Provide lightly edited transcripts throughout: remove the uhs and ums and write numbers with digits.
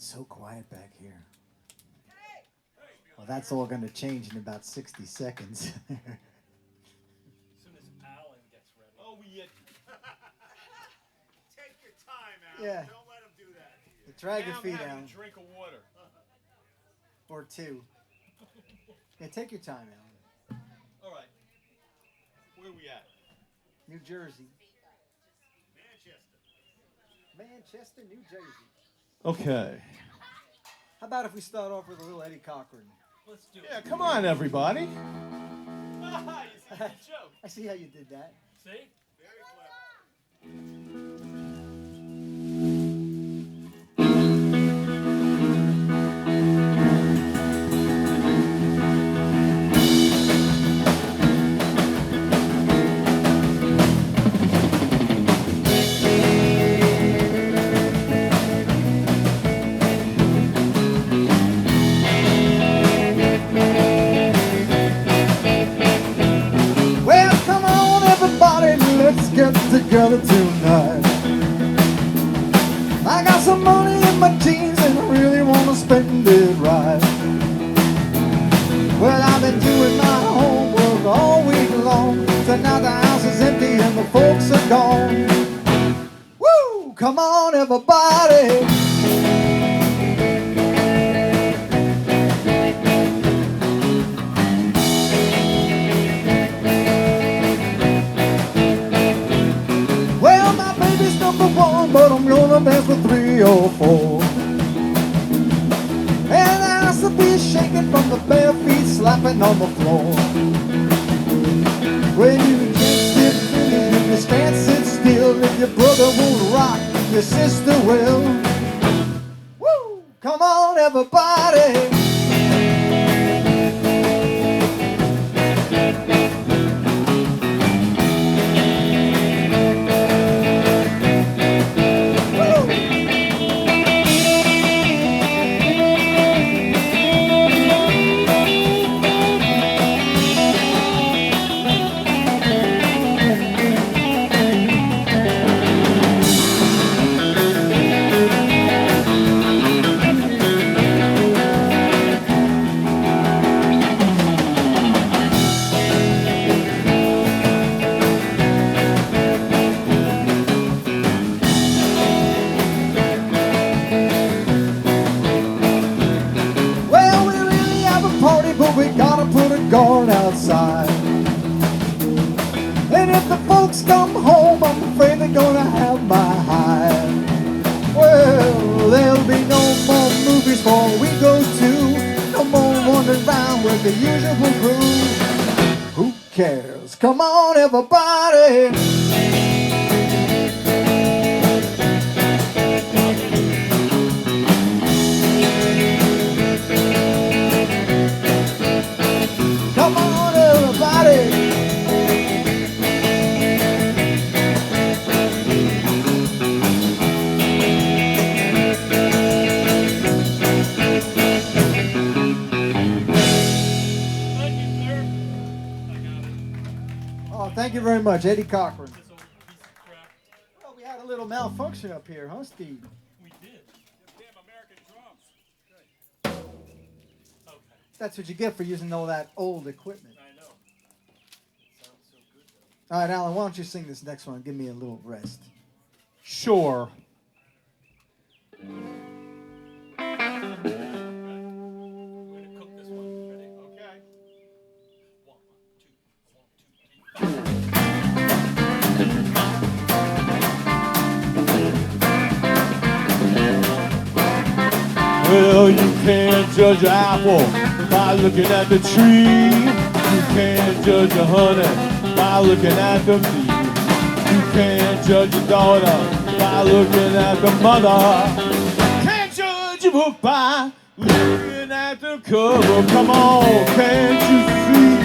So quiet back here. Well, that's all going to change in about 60 seconds. As soon as Alan gets ready. Oh, yeah. Take your time, Alan. Yeah. Don't let him do that. Drag your Now I'm feet having down. a drink of water. Or two. Yeah, take your time, Alan. All right. Where are we at? New Jersey. Manchester. Manchester, New Jersey. Okay. How about if we start off with a little Eddie Cochran? Let's do it. Yeah, come on, everybody. You see the joke. I see how you did that. See? Very clever. Well, come on, everybody, let's get together tonight. I got some money in my jeans and I really want to spend it right. Well, I've been doing my homework all week long, so now the house is empty and the folks are gone. Woo! Come on, everybody. Well, my baby's number one, but I'm gonna dance with 3 or 4. And the house will be shaking from the bare feet slapping on the floor. When you can't sit still, if you can't sit still, if your brother won't rock, your sister will. Woo! Come on, everybody. Well, we really have a party, but we gotta put a guard outside. And if the folks come home, I'm afraid they're gonna have my hide. Well, there'll be no more movies for we go to, no more wandering around with the usual crew. Who cares? Come on, everybody. Come on, everybody. Thank you, sir. I got it. Oh, thank you very much, Eddie Cochran. This old piece of crap. Well, we had a little malfunction up here, huh, Steve? We did. Damn American drums. Okay. That's what you get for using all that old equipment. I know. It sounds so good, though. All right, Alan, why don't you sing this next one and give me a little rest? Sure. We're going to cook this one. Ready? Okay. 1, 2, 1, 2, 3. Well, you can't judge an apple by looking at the tree. You can't judge a honey by looking at the bee. You can't judge a daughter by looking at the mother. Can't judge a book by looking at the cover. Come on, can't you see?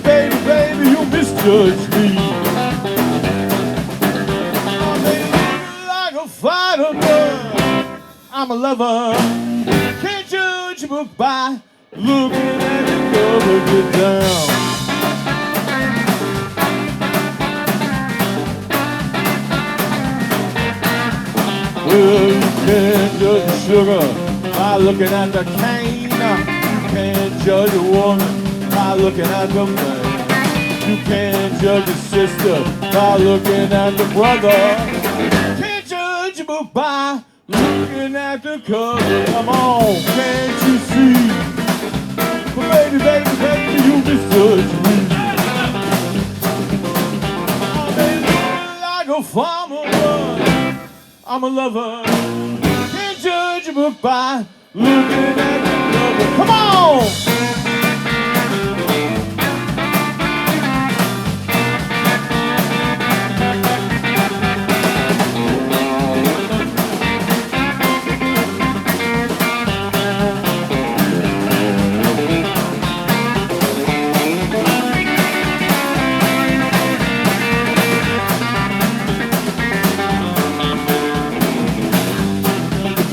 Baby, baby, you misjudge me. I made like a fighter, but I'm a lover. Can't judge a book by looking at the cover. Get down. Well, you can't judge the sugar by looking at the cane. You can't judge a woman by looking at the man. You can't judge a sister by looking at the brother. Can't judge a book by looking at the cover. Come on, can't you see? But baby, baby, baby, you misjudge me. I'm a farmer, I'm a lover. Can't judge a book by looking at the cover. Come on!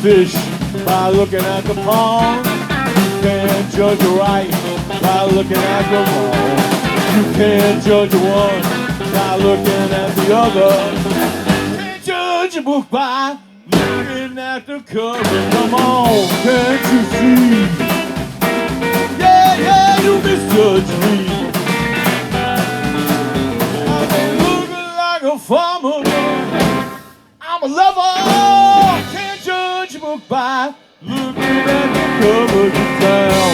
Fish by looking at the pond. You can't judge a right by looking at the wrong. You can't judge one by looking at the other. Can't judge a book by looking at the cover. Come on, can't you see? Yeah, yeah, you misjudge me. I've been looking like a farmer. I'm a lover. Can't judge a book by looking at the cover of the town.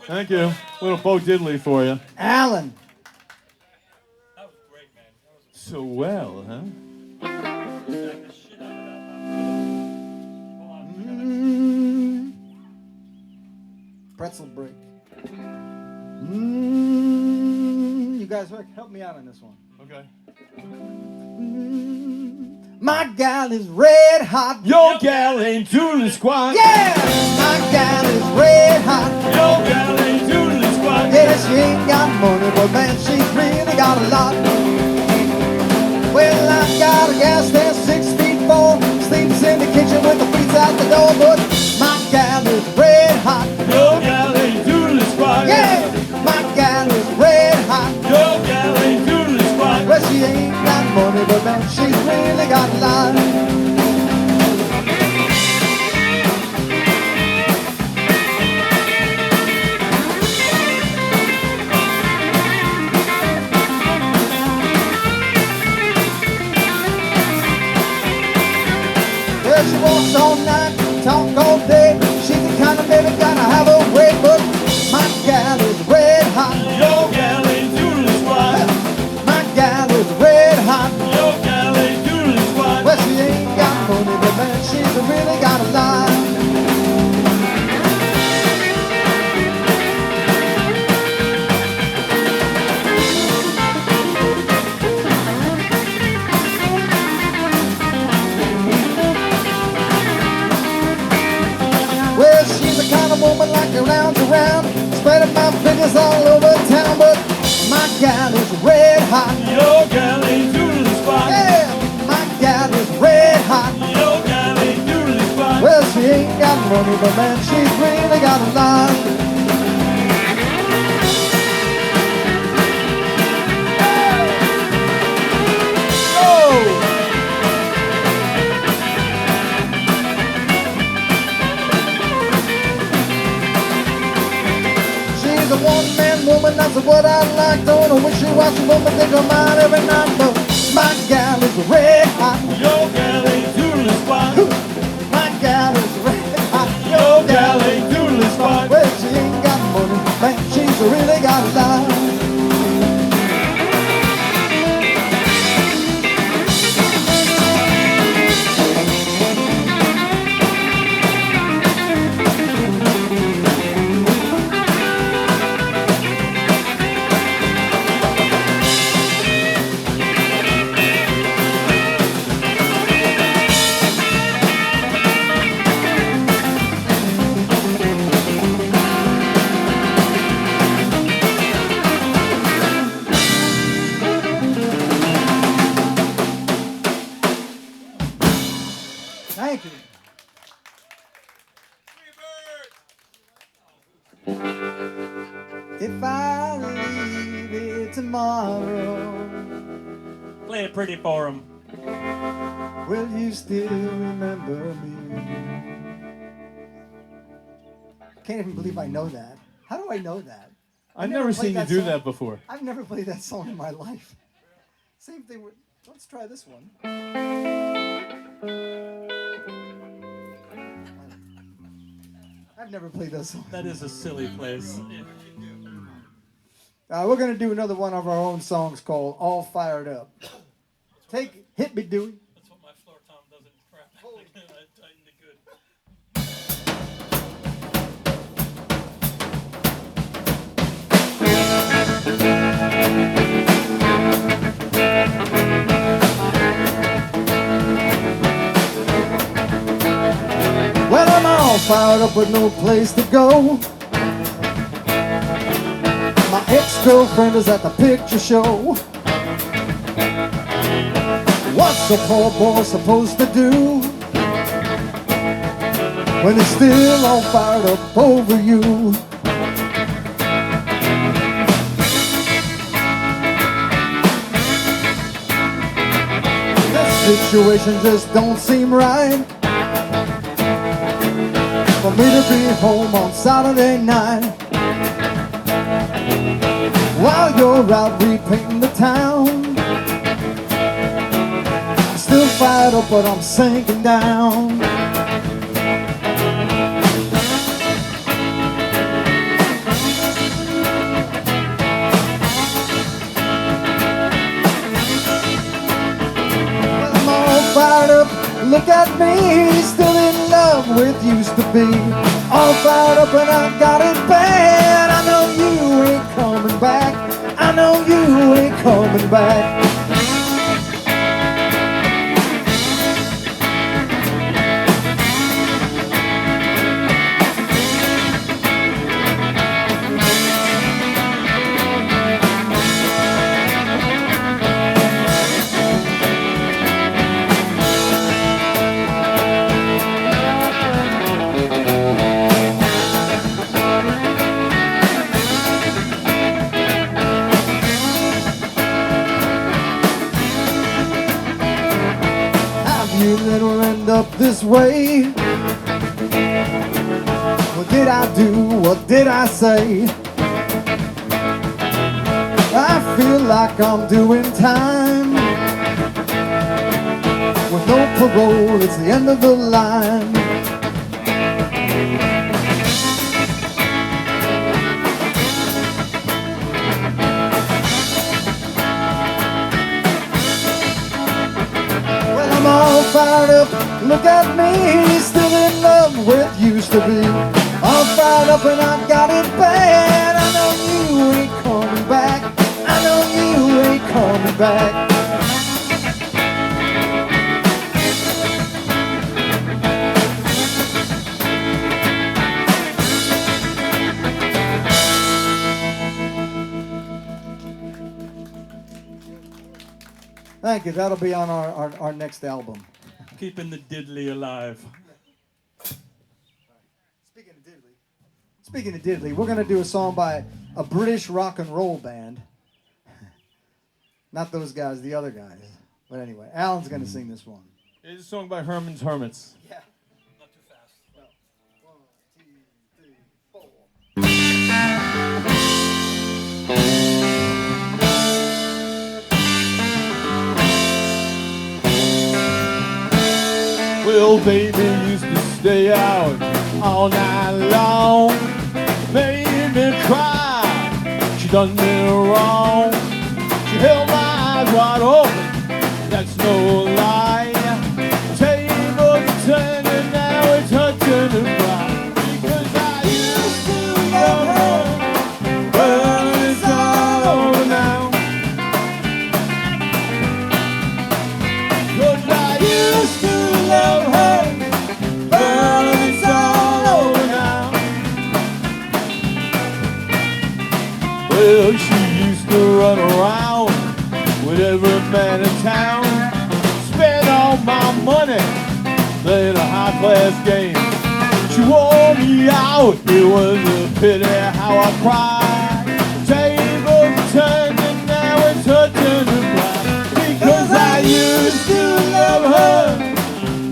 Thank you. Little Bo Diddley for you. Alan. That was great, man. That was So well, huh? stack the shit out of that. Hold on. Pretzel break. You guys help me out on this one. Okay. My gal is red hot. Your gal ain't doing the squat. Yeah, my gal is red hot. Your gal ain't doing the squat. Yeah, she ain't got money, but man, she's really got a lot. Well, I got a gal stand 6 feet 4, sleeps in the kitchen with the feet out the door. But my gal is red hot. Your gal ain't doing the squat. Yeah, my gal is red hot. Your gal ain't doing the squat. Well, she ain't got money, but man, she's really got a lot. Well, she walks all night, talk all day. She's the kind of baby gotta have a way, but my gal is red hot. Your gal ain't doing the squat. My gal is red hot. Your gal ain't doing the squat. Well, she ain't got money, but man, she's really got a lot. Well, she's the kind of woman like around, spreading my fingers all over town. But my gal is red hot. Your gal ain't doing the squat. Yeah, my gal is red hot. Your gal ain't doing the squat. Well, she ain't got money, but man, she's really got a lot. She's a one-man woman, that's what I like. Don't know wishy-washy woman, think I'm out every night, but is red hot. Your gal ain't doing the spot. My gal is red hot. Your gal ain't doing the spot. Well, she ain't got money, man, she's really got a lot. Thank you. If I leave here tomorrow, Play it pretty for him. will you still remember me? Can't even believe I know that. How do I know that? I've never seen you played do song. that before. I've never played that song in my life. Same thing with, let's try this one. I've never played that song. That is a silly place. We're going to do another one of our own songs called All Fired Up. Hit me, Dewey. That's what my floor tom does in crap. I tightened it good. Well, I'm all fired up with no place to go. My ex-girlfriend is at the picture show. What's a poor boy supposed to do when he's still all fired up over you? This situation just don't seem right for me to be home on Saturday night while you're out repainting the town. I'm still fired up, but I'm sinking down. I'm all fired up. Look at me, still in love with used to be. All fired up and I got it bad. I know you ain't coming back. I know you ain't coming back. You let her end up this way. What did I do? What did I say? I feel like I'm doing time with no parole. It's the end of the line. I'm all fired up, look at me, still in love with used to be. All fired up and I got it bad. I know you ain't coming back. I know you ain't coming back. Thank you. That'll be on our next album. Keeping the diddley alive. Speaking of diddley, we're going to do a song by a British rock and roll band. Not those guys, the other guys. But anyway, Alan's going to sing this one. It's a song by Herman's Hermits. Yeah. Not too fast. No. 1, 2, 3, 4. Well, baby used to stay out all night long, made me cry. She done me wrong. She held my eyes wide open, that's no lie. Tables turning, now it's her turn to cry. Because I used to love her, but it's all over now. Because I used to love her, but it's all over now. Well, she used to run around with every man in town, spend all my money playing a high-class game. She wore me out, it was a pity how I cried. Tables turned and now it's her turn to cry. Because I used to love her,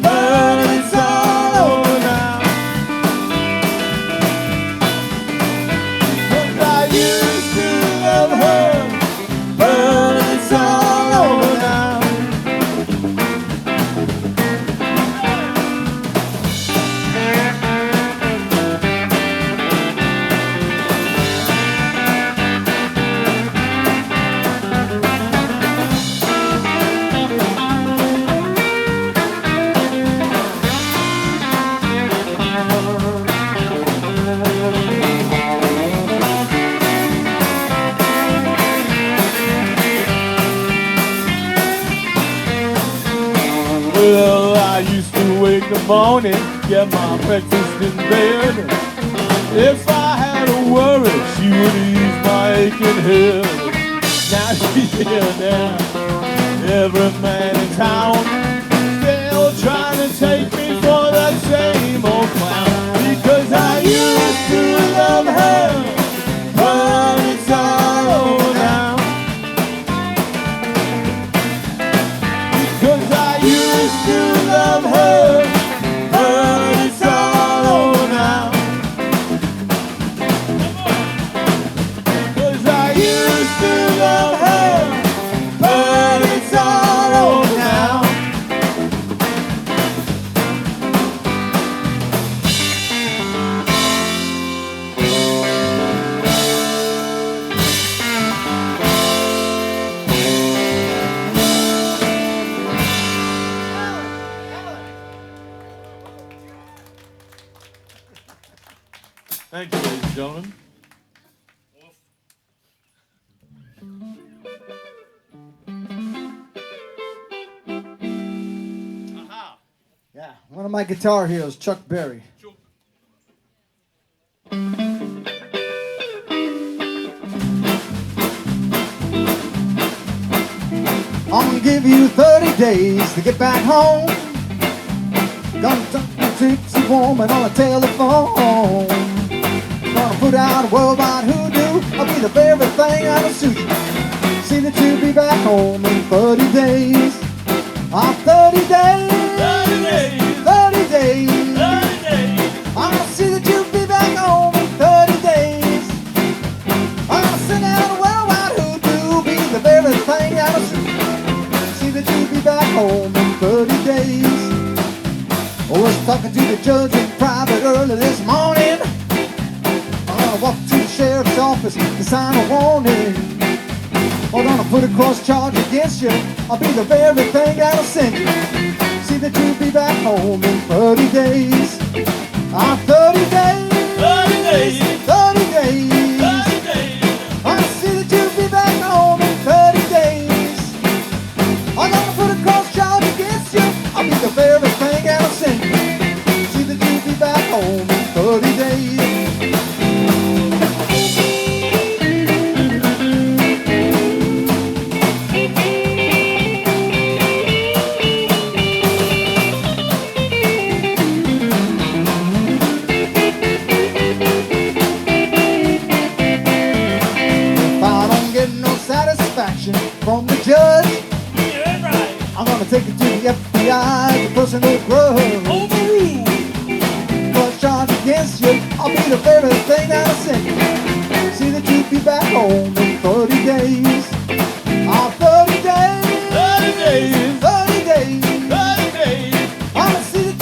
but it's all over now. Because I used to love her, but it's all over now. Well, I used to wake in the morning, get my breakfast in bed. If I had a worry, she would ease my aching head. Now she's here now, every man in town still trying to take me for that same old clown. Because I used to love her, but it's all over now. Because I used to love her, but it's all over now. Because I used to love her, but it's all over now. Thank you, ladies and gentlemen. Aha. Yeah, one of my guitar heroes, Chuck Berry. I'm gonna give you 30 days to get back home. Gonna talk to Trixie Woman on the telephone. Gonna put out a worldwide hoodoo. I'll be the very thing that'll suit you. See that you'll be back home in 30 days. 30 days. 30 days. 30 days. 30 days. I'm gonna see that you'll be back home in 30 days. I'm gonna send out a worldwide hoodoo. Be the very thing that'll suit you. See that you'll be back home in 30 days. I was talking to the judge in private early this morning. I walked to the sheriff's office to sign a warning. I'm gonna put a cross charge against you. I'll be the very thing that'll send you. See that you'll be back home in 30 days. 30 days. 30 days. 30 days. 30 days. I see that you'll be back home in 30 days. I'm gonna put a cross charge against you. I'll be the very thing that'll send you. See that you'll be back home in 30 days. From the judge, Yeah, right. I'm gonna take it to the FBI, the personal grudge. Overruled. Cross charge against you, I'll be the very thing that'll send you. See that you'll be back home in 30 days. 30 days. 30 days. 30 days. 30 days. I'm gonna see that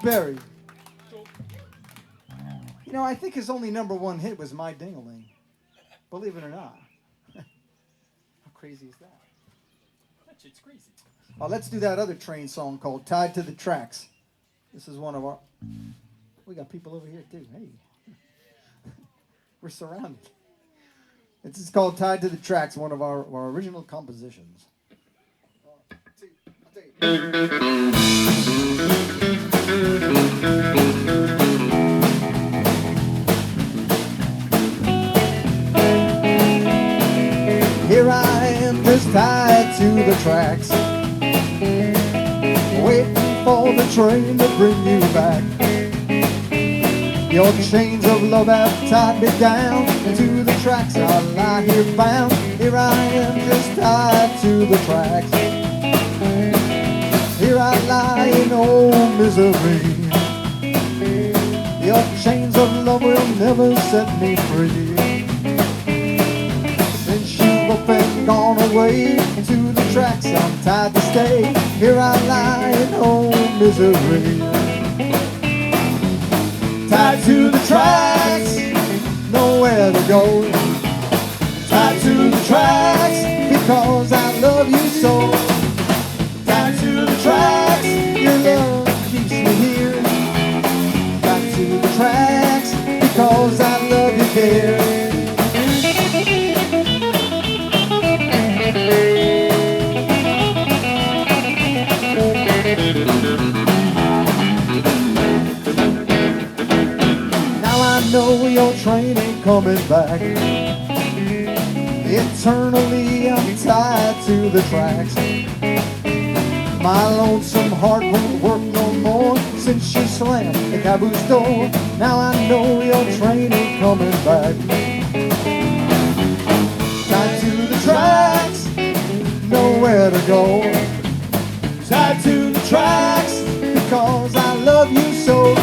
Berry. You know, I think his only #1 hit was My Ding-a-Ling. Believe it or not. How crazy is that? That shit's crazy. Oh, let's do that other Train song called Tied to the Tracks. This is one of our... We got people over here too. Hey. We're surrounded. This is called Tied to the Tracks, one of our original compositions. Here I am just tied to the tracks, waiting for the train to bring you back. Your chains of love have tied me down to the tracks. I lie here bound. Here I am just tied to the tracks. Here I lie in old misery. Your chains of love will never set me free. Since you've up and gone away to the tracks, I'm tied to stay. Here I lie in old misery. Tied to the tracks, nowhere to go. Tied to the tracks, because I love you so. Tied to the tracks, your love keeps me here. Tied to the tracks, because I love you, dear. I know your train ain't coming back. Eternally I'm tied to the tracks. My lonesome heart won't work no more since you slammed the caboose door. Now I know your train ain't coming back. Tied to the tracks, nowhere to go. Tied to the tracks, because I love you so.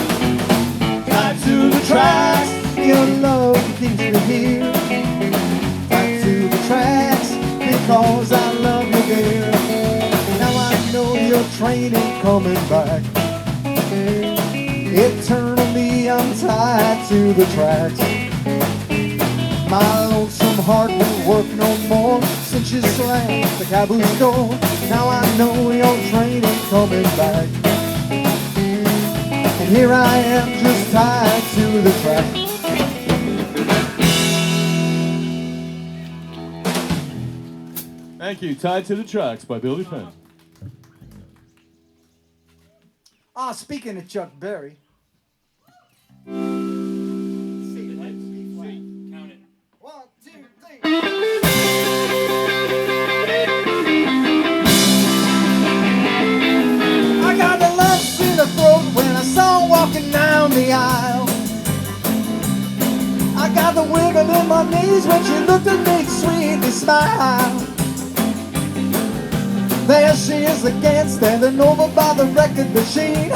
Tied to the tracks, your love keeps me here. Tied to the tracks, because I love you, dear. Now I know your train ain't coming back. Eternally I'm tied to the tracks. My lonesome heart won't work no more since you slammed the caboose door. Now I know your train ain't coming back. And here I am just tied to the track. Thank you. Tied to the Tracks by Billy Penn. Speaking of Chuck Berry. Count it. 1, 2, 3. I got the lumps in the throat when I saw him walking down the aisle. I got the wiggle in my knees when she looked at me, sweetly smiled. There she is again, standing over by the record machine,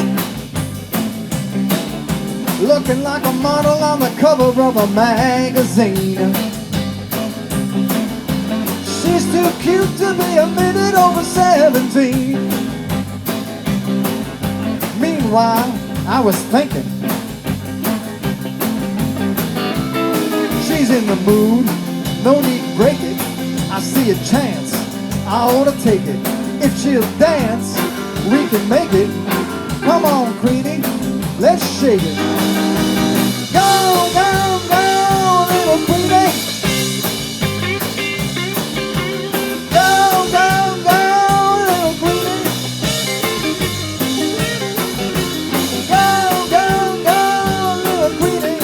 looking like a model on the cover of a magazine. She's too cute to be a minute over 17. Meanwhile, I was thinking, she's in the mood, no need to break it. I see a chance, I ought to take it. If she'll dance, we can make it. Come on, Queenie, let's shake it. Go, go, go, little Queenie. Go, go, go, little Queenie. Go, go, go, little Queenie.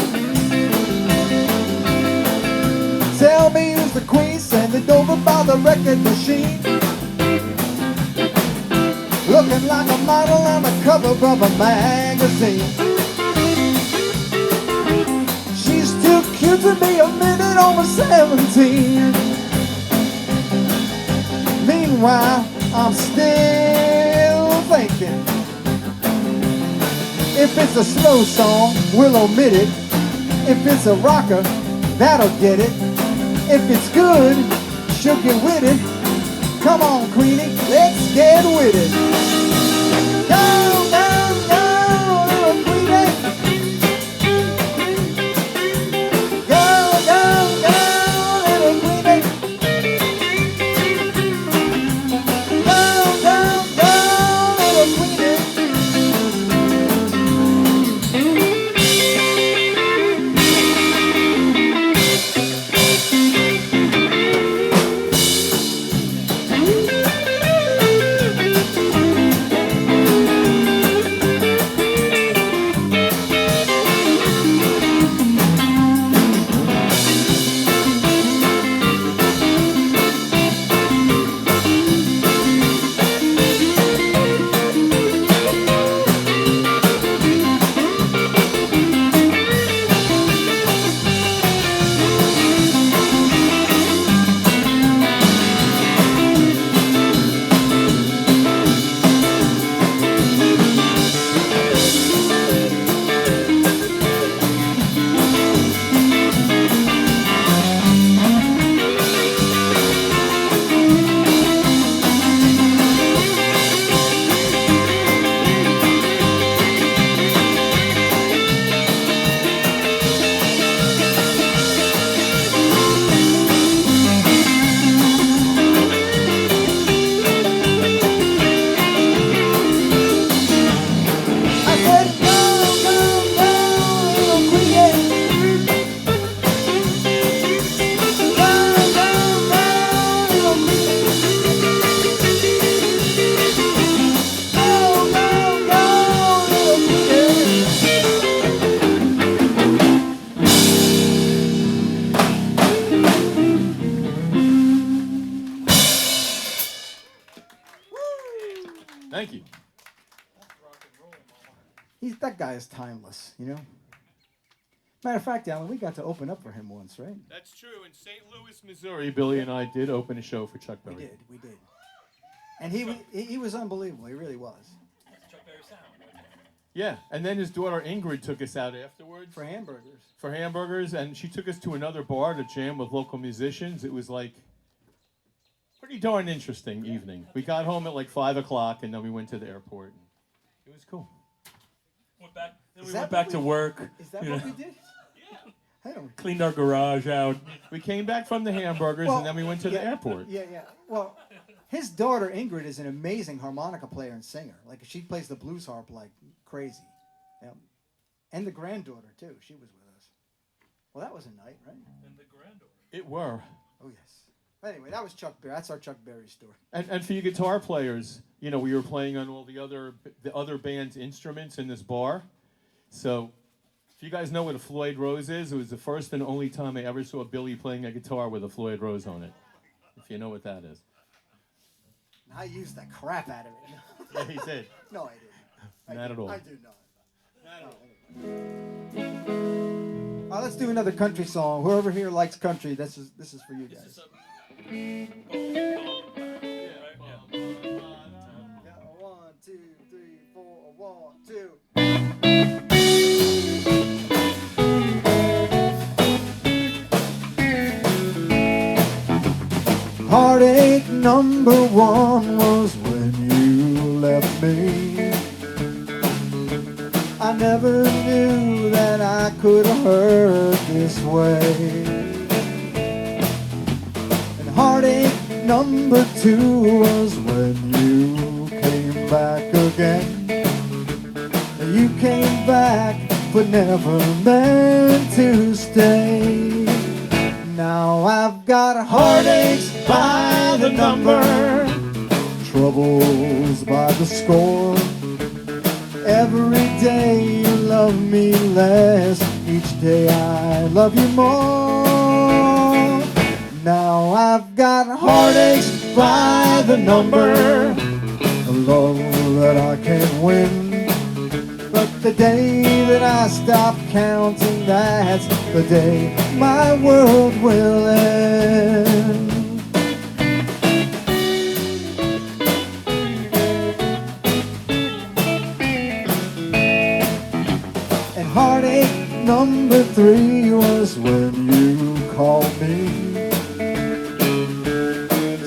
Tell me who's the queen, send it over by the record machine, looking like a model on the cover of a magazine. She's too cute to be a minute over 17. Meanwhile, I'm still thinking, if it's a slow song, we'll omit it. If it's a rocker, that'll get it. If it's good, she'll get with it. Come on, Queenie, let's get with it. Go, go, go, Thank you. Rock and roll, mama. That guy is timeless, you know. Matter of fact, Alan, we got to open up for him once, right? That's true. In St. Louis, Missouri, Billy and I did open a show for Chuck Berry. We did. And he was unbelievable. He really was. That's Chuck Berry sound. Yeah, and then his daughter Ingrid took us out afterwards. For hamburgers. For hamburgers, and she took us to another bar to jam with local musicians. It was like pretty darn interesting evening. We got home at like 5 o'clock, and then we went to the airport. It was cool. Then we went back to work. Is that what we did? Yeah. I don't. Cleaned our garage out. We came back from the hamburgers, and then we went to the airport. Yeah. Well, his daughter Ingrid is an amazing harmonica player and singer. Like she plays the blues harp like crazy. Yeah. And the granddaughter too. She was with us. Well, that was a night, right? And the granddaughter. It were. Oh yes. Anyway, that was Chuck Berry. That's our Chuck Berry story. And for you guitar players, you know, we were playing on all the other band's instruments in this bar. So, if you guys know what a Floyd Rose is, it was the first and only time I ever saw Billy playing a guitar with a Floyd Rose on it. If you know what that is. I used the crap out of it. Yeah, he did. No, I didn't. Not at all. I do not. Let's do another country song. Whoever here likes country, this is for you guys. Yeah, 1, 2, 3, 4, 1, 2. Heartache number 1 was when you left me. I never knew that I could hurt this way. And heartache number 2 was when you came back again. You came back but never meant to stay. Now I've got heartaches by the number, troubles by the score. Every day you love me less, each day I love you more. Now I've got heartaches by the number, a love that I can't win. But the day that I stop counting, that's the day my world will end. And heartache number 3 was when you called me,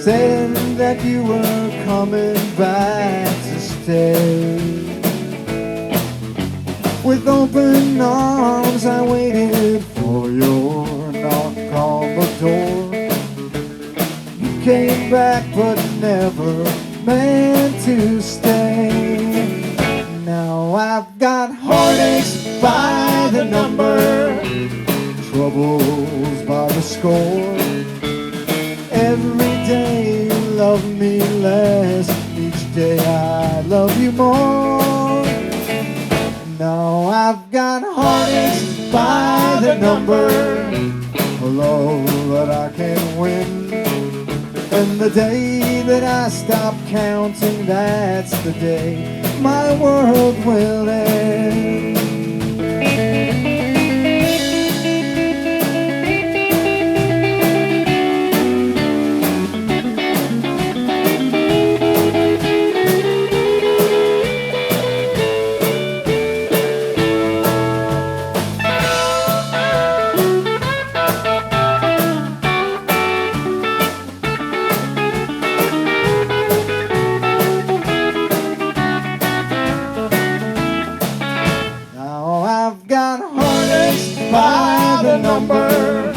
saying that you were coming back to stay. With open arms I waited for your knock on the door. You came back but never meant to stay. Now I've got heartaches by the number, troubles by the score. Every day you love me less, each day I love you more. Now I've got heartaches by the number, a love that I can't win. And the day that I stop counting, that's the day my world will end. By the number,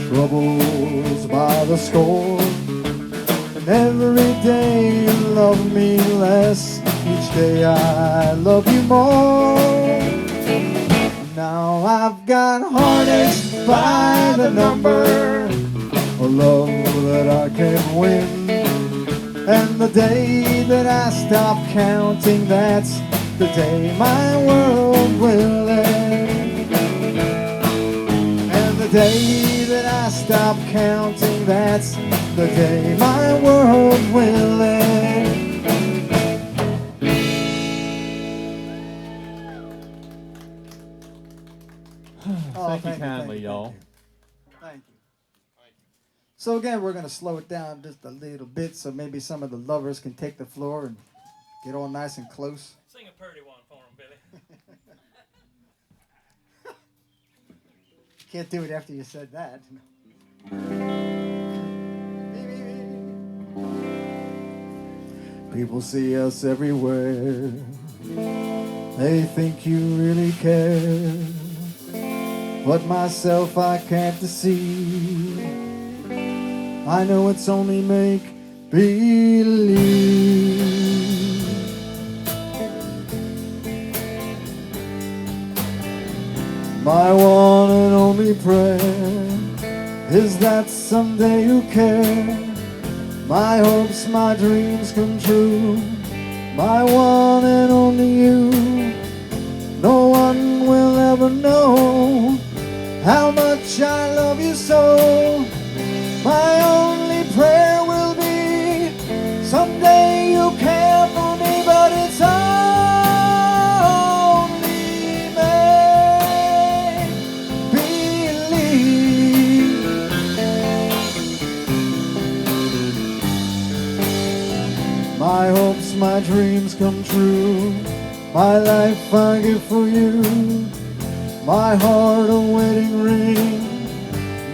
troubles by the score. And every day you love me less, each day I love you more. Now I've got heartaches by the number, a love that I can't win. And the day that I stop counting, that's the day my world will end. The day that I stop counting, that's the day my world will end. So again, we're going to slow it down just a little bit so maybe some of the lovers can take the floor and get all nice and close. Sing a pretty one for him, Billy. Can't do it after you said that. People see us everywhere. They think you really care. But myself I can't deceive. I know it's only make believe. My one and only prayer is that someday you'll care. My hopes, my dreams come true. My one and only you. No one will ever know how much I love you so. My only prayer will be someday you'll care for me, but it's only make believe. My hopes, my dreams come true. My life I give for you. My heart a wedding ring.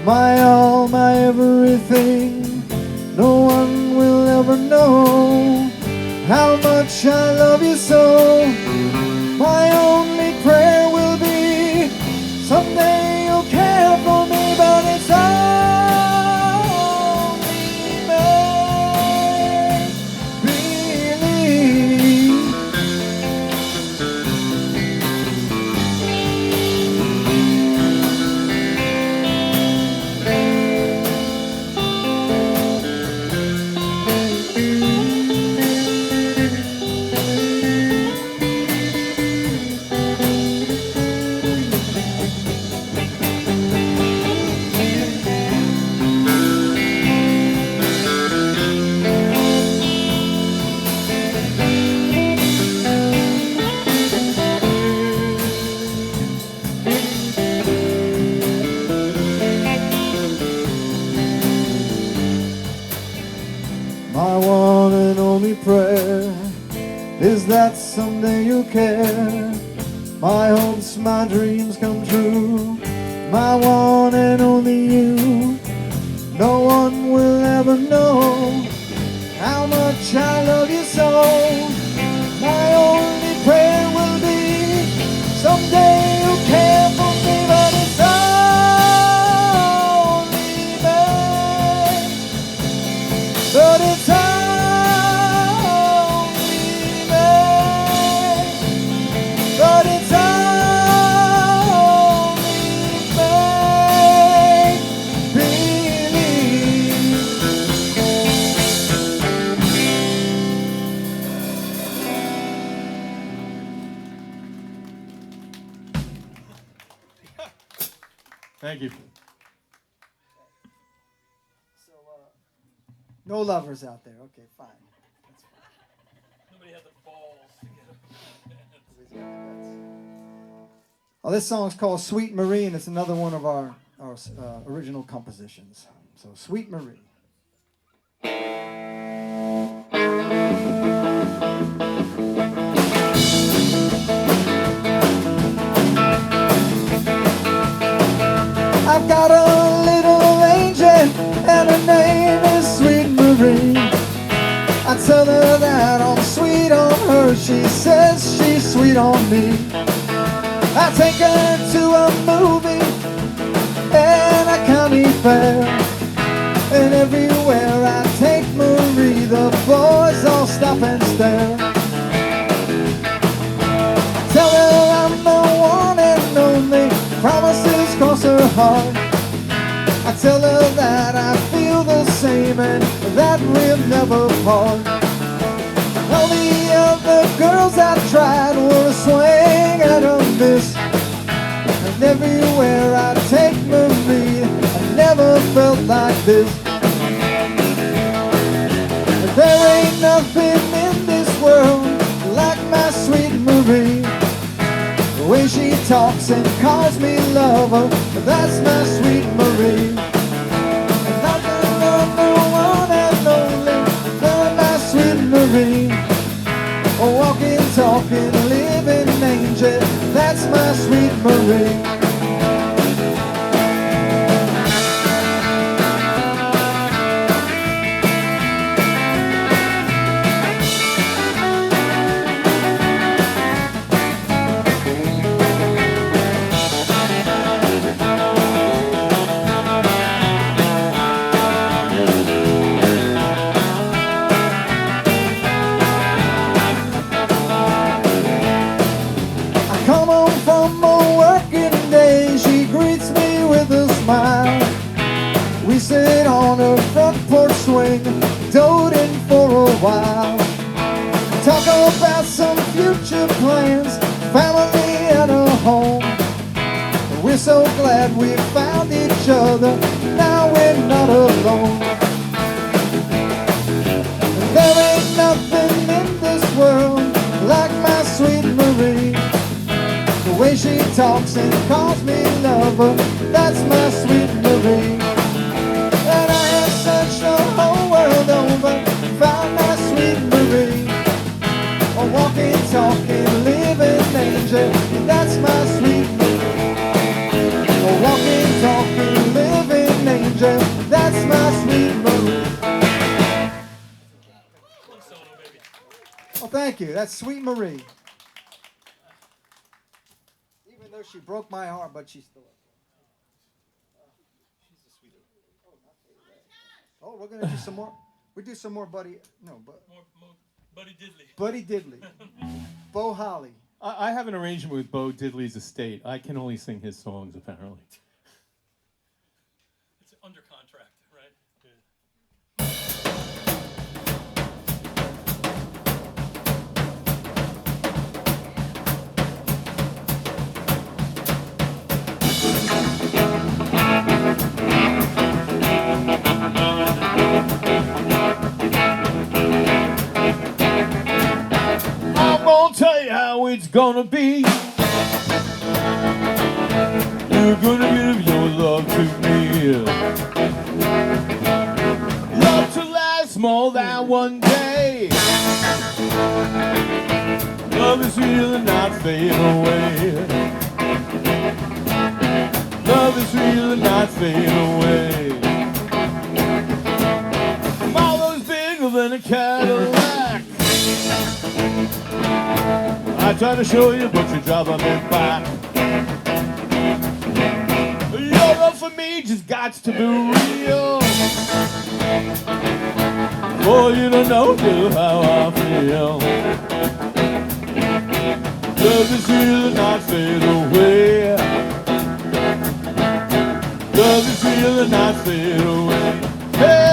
My all, my everything. No one will ever know how much I love you so. My only prayer will be someday you'll care for me, but it's only make believe. My one and only prayer is that someday you'll care. My hopes, my dreams come true. My one and only you. No one will ever know how much I love you so. My only prayer will be someday you'll care for me, but it's only me. But it's only me. But it's only make believe. Thank you. No lovers out there. Okay, fine. That's fine. Nobody had the balls to get up. Well, this song is called Sweet Marie, and it's another one of our original compositions. So, Sweet Marie. I've got a little angel, and her name is Sweet Marie. I tell her that I'm sweet on her. She says she's sweet on me. I take her to a movie and a county fair, and everywhere I take Marie, the boys all stop and stare. I tell her I'm the one and only, promises cross her heart. I tell her that I feel the same and that we'll never part. All the other girls I tried were a swing and a miss, and everywhere I take Marie, I never felt like this. There ain't nothing in this world like my sweet Marie. The way she talks and calls me lover, that's my sweet Marie. And I can Marie. A walking, talking, living angel. That's my sweet Marie. Come home from a working day, she greets me with a smile. We sit on her front porch swing, doting for a while. Talk about some future plans, family and a home. We're so glad we found each other, now we're not alone. There ain't nothing in this world like my sweet Marie. The way she talks and calls me lover, that's my sweet Marie. And I have searched the whole world over, found my sweet Marie. A walking, talking, living angel, that's my sweet Marie. A walking, talking, living angel, that's my sweet Marie. Oh, thank you. That's sweet Marie. Even though she broke my heart, but she's still. She's a sweetheart. Oh, we're gonna do some more. We do some more, Buddy. No, but More Buddy Diddley. Buddy Diddley, Bo Holly. I have an arrangement with Bo Diddley's estate. I can only sing his songs, apparently. It's under contract, right? I'm gonna tell you how it's gonna be. You're gonna give your love to me. Love to last more than one day. Love is real and not fade away. Love is real and not fade away. My love's bigger than a Cadillac. I try to show you, but you drive on me back. Your love for me just got to be real. Boy, you don't know just how I feel. Love is real and not fade away. Love is real and not fade away. Hey!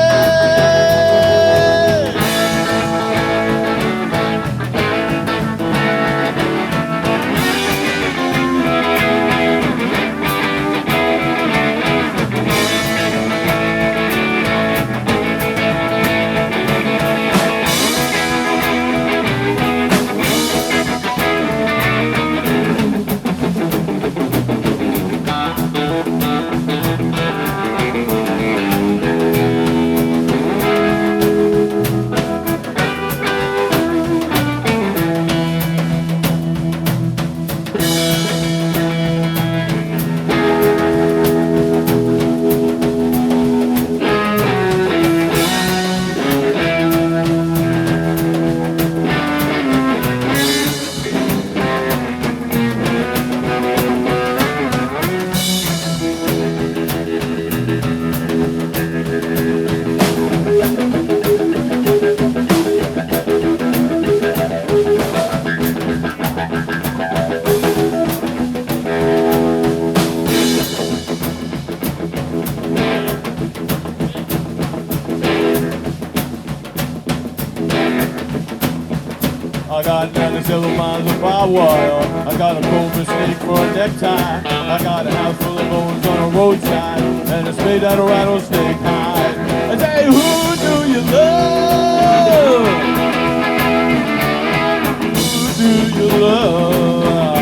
I got 97 miles of barbed wire. I got a cobra snake for a necktie. I got a house full of bones on a roadside, and it's made out of rattlesnake hide. I say, who do you love? Who do you love?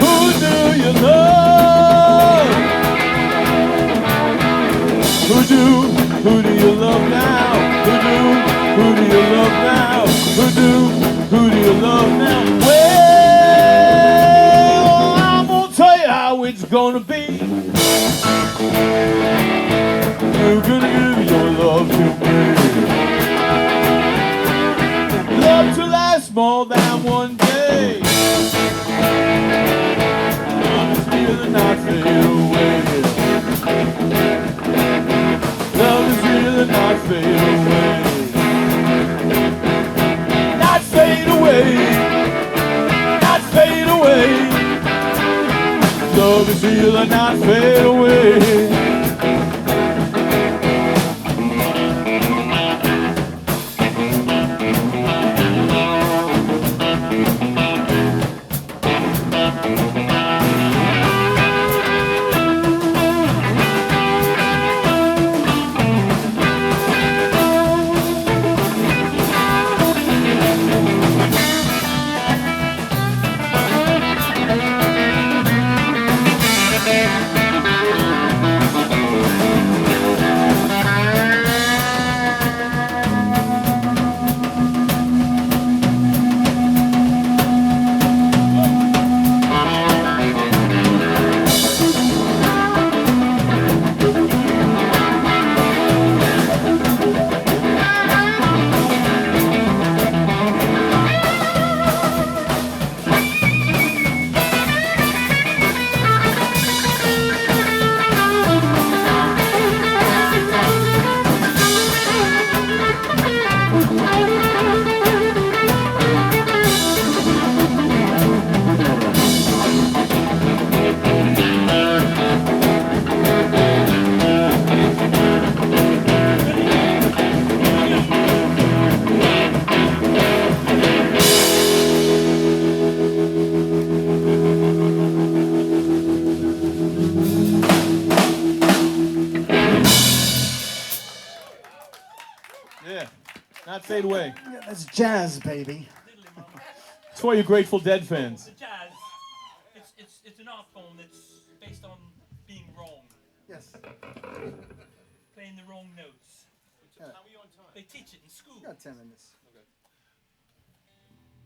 Who do you love? Who do you love now? Who do Who do you love now? Who do you love now? Well, I'm gonna tell you how it's gonna be. You're gonna give your love to me. Love to last more than one day. Love is real and not fade away. Love is real and not fade away. Not fade away. Not fade away. Love is real and not fade away. Yeah, not fade away. Yeah, that's jazz, baby. It's for you Grateful Dead fans. The jazz, it's an art form that's based on being wrong, Yes. playing the wrong notes. Yeah. How are we on time? They teach it in school. We got 10 minutes.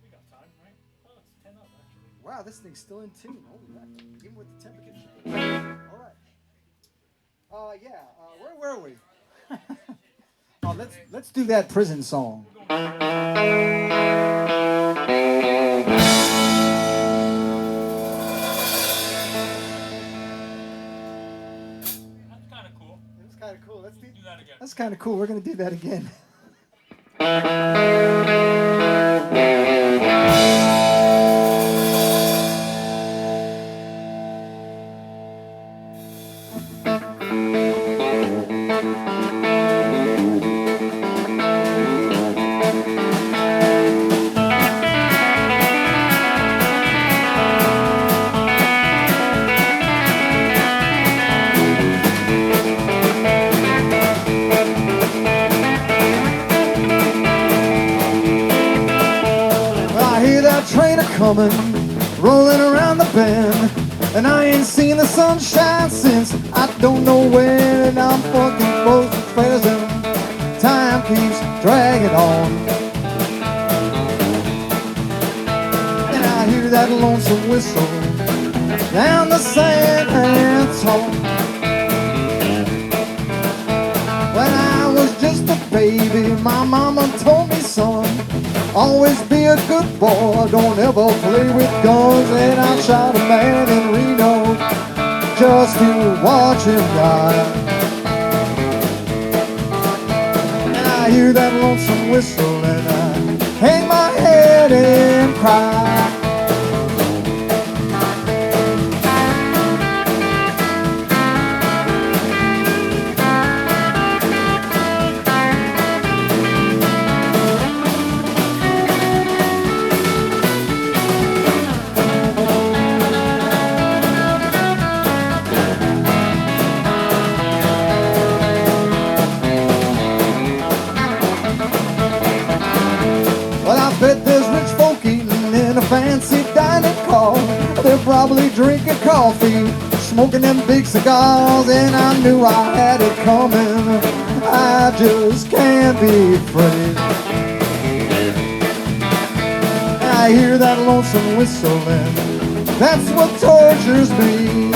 We got time, right? Oh, it's 10 up actually. Wow, this thing's still in tune. Holy back. Even with the temperature. All right. Where were we? Oh, let's do that prison song. That's kind of cool. It was kind of cool. Let's do Do that again. That's kind of cool. We're gonna do that again. Train coming, rolling around the bend, and I ain't seen the sunshine since I don't know when, and I'm fucking close to prison. Time keeps dragging on, and I hear that lonesome whistle down the San Antonio. When I was just a baby, my mama told me, son, always be a good boy, don't ever play with guns. And I shot a man in Reno just to watch him die. And I hear that lonesome whistle and I hang my head and cry. Bet there's rich folk eating in a fancy dining car. They're probably drinking coffee, smoking them big cigars. And I knew I had it coming. I I just can't be afraid. I hear that lonesome whistling, that's what tortures me.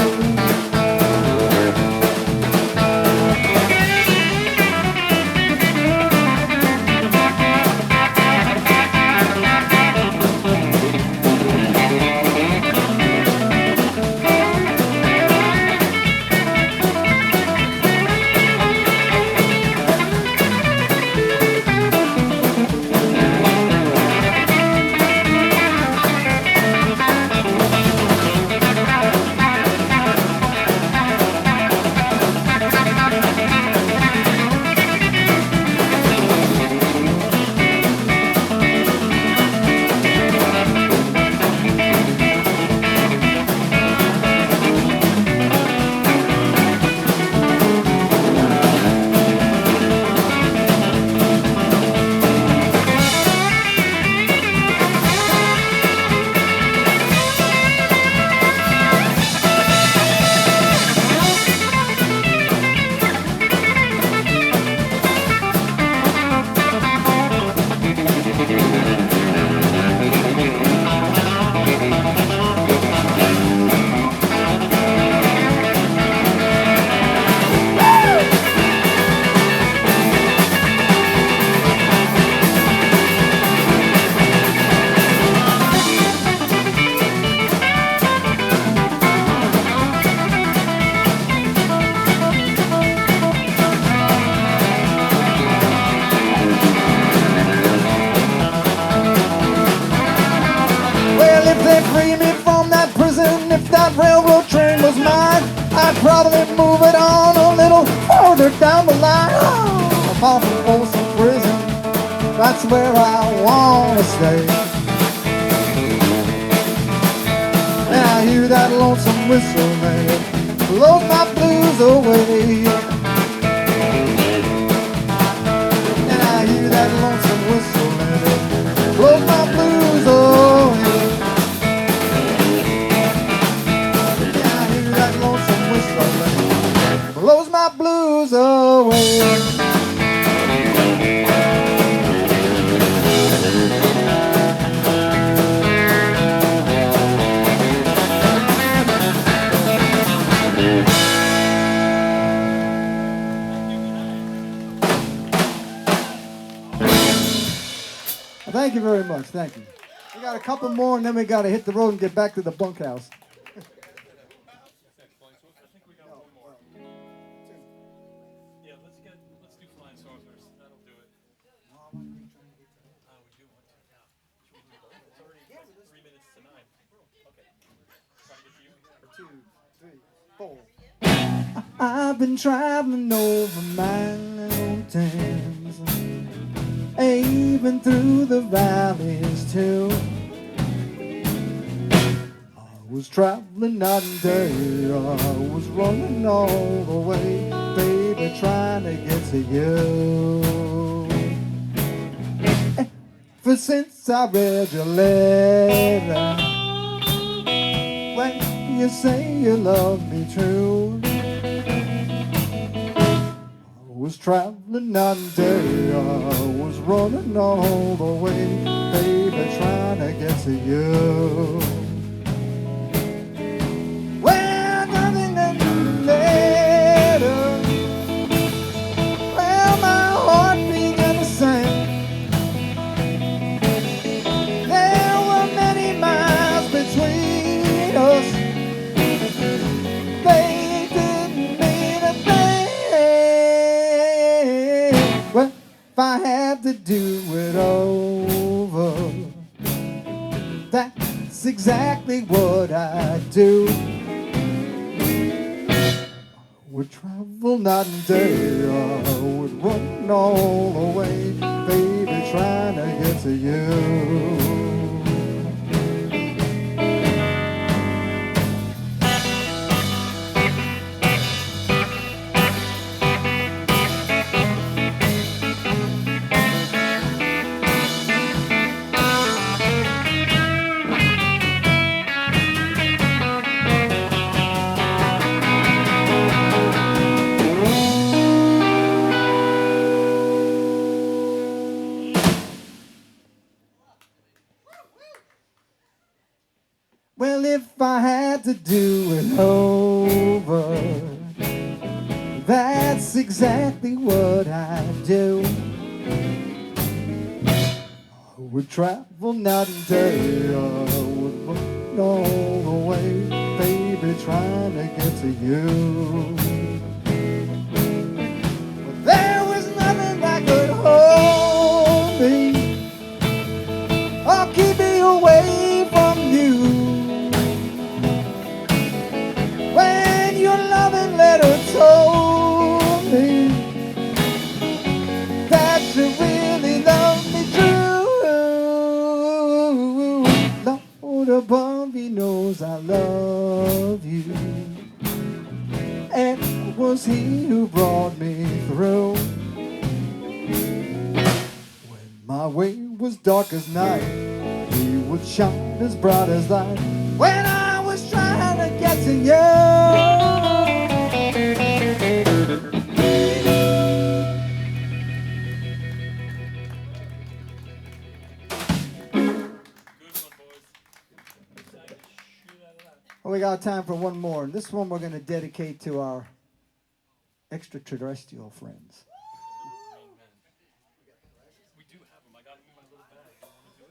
I'd probably move it on a little further down the line. Oh, off from Folsom Prison, that's where I wanna stay. And I hear that lonesome whistle, man, blows my blues away. And I hear that lonesome whistle, man, blows my blues away. Blows my blues away. Thank you very much. Thank you. We got a couple more, and then we got to hit the road and get back to the bunkhouse. I've been traveling over mountains, even through the valleys too. I was traveling night and day, I was running all the way, baby, trying to get to you. Ever since I read your letter, when you say you love me true, I was traveling night and day, I was running all the way, baby, trying to get to you. Well, nothing in the letter, well, my heart began to sing. There were many miles between us, they didn't mean a thing. Well, if I had to do it over, that's exactly what I'd do. I would travel night and day, I would run all the way, baby, trying to get to you. if I had to do it over, that's exactly what I'd do. I would travel night and day, I would run all the way, baby, trying to get to you. But there was nothing that could hold me or keep me away from you. When your loving letter told me that you really love me true, Lord above, he knows I love you. And it was he who brought me through. When my way was dark as night, he would shine as bright as light. When I was trying to get to you. Well, we got time for one more. This one we're going to dedicate to our extraterrestrial friends. We do have them. I got them in my little bag. You want to do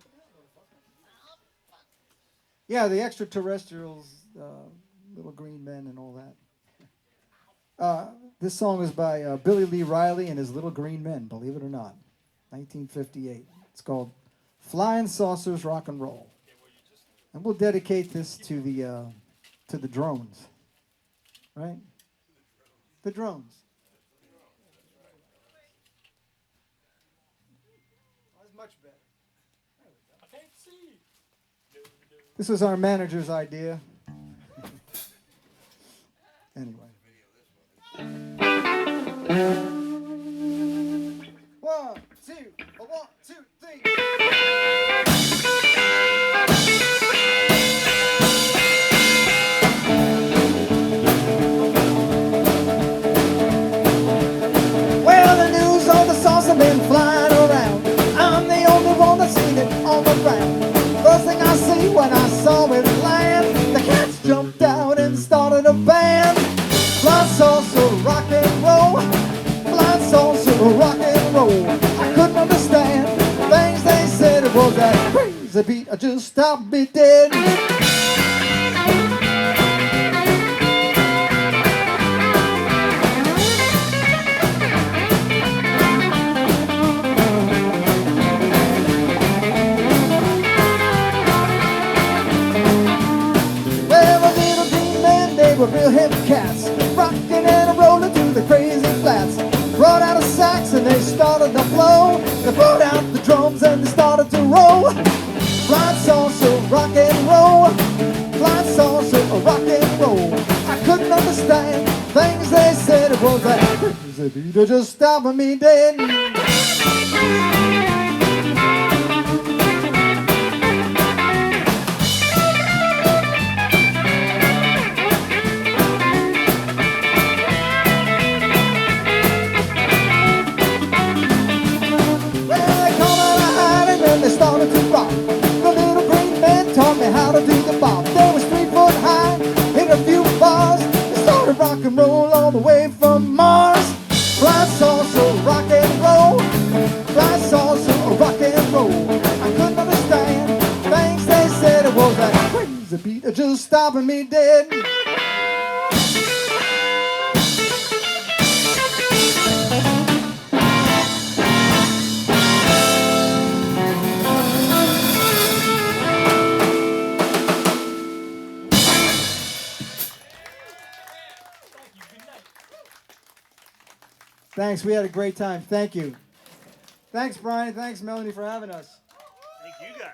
it? Yeah, the extraterrestrials, little green men and all that. This song is by Billy Lee Riley and his Little Green Men, believe it or not. 1958. It's called Flying Saucers Rock and Roll. And we'll dedicate this to the drones. Right? The drones. That's much better. I can't see. This was our manager's idea. Anyway. 1, 2, 1, 2, 3. Well, the news on the sauce have been flying around. I'm the only one that's seen it on the ground. First thing I see when I saw it land, the cats jumped out and started a band. Flying saucer, rock and roll. Flying saucer, rock and roll. I couldn't understand things they said. It was that crazy beat, I just stopped me dead. Were real heavy cats, rocking and rolling through the crazy flats. Brought out a sax and they started to blow. They brought out the drums and they started to roll. Flying saucer, rock and roll. Flying saucer, rock and roll. I couldn't understand things they said. It was that crazy beat that just stopping me dead. How to do the bop. They was 3 foot high, hit a few bars. They started rock and roll all the way from Mars. Flying saucer, rock and roll. Flying saucer, rock and roll. I couldn't understand things they said. It was that crazy beat that just stopping me dead. Thanks. We had a great time. Thank you. Thanks, Brian. Thanks, Melanie, for having us. Thank you guys.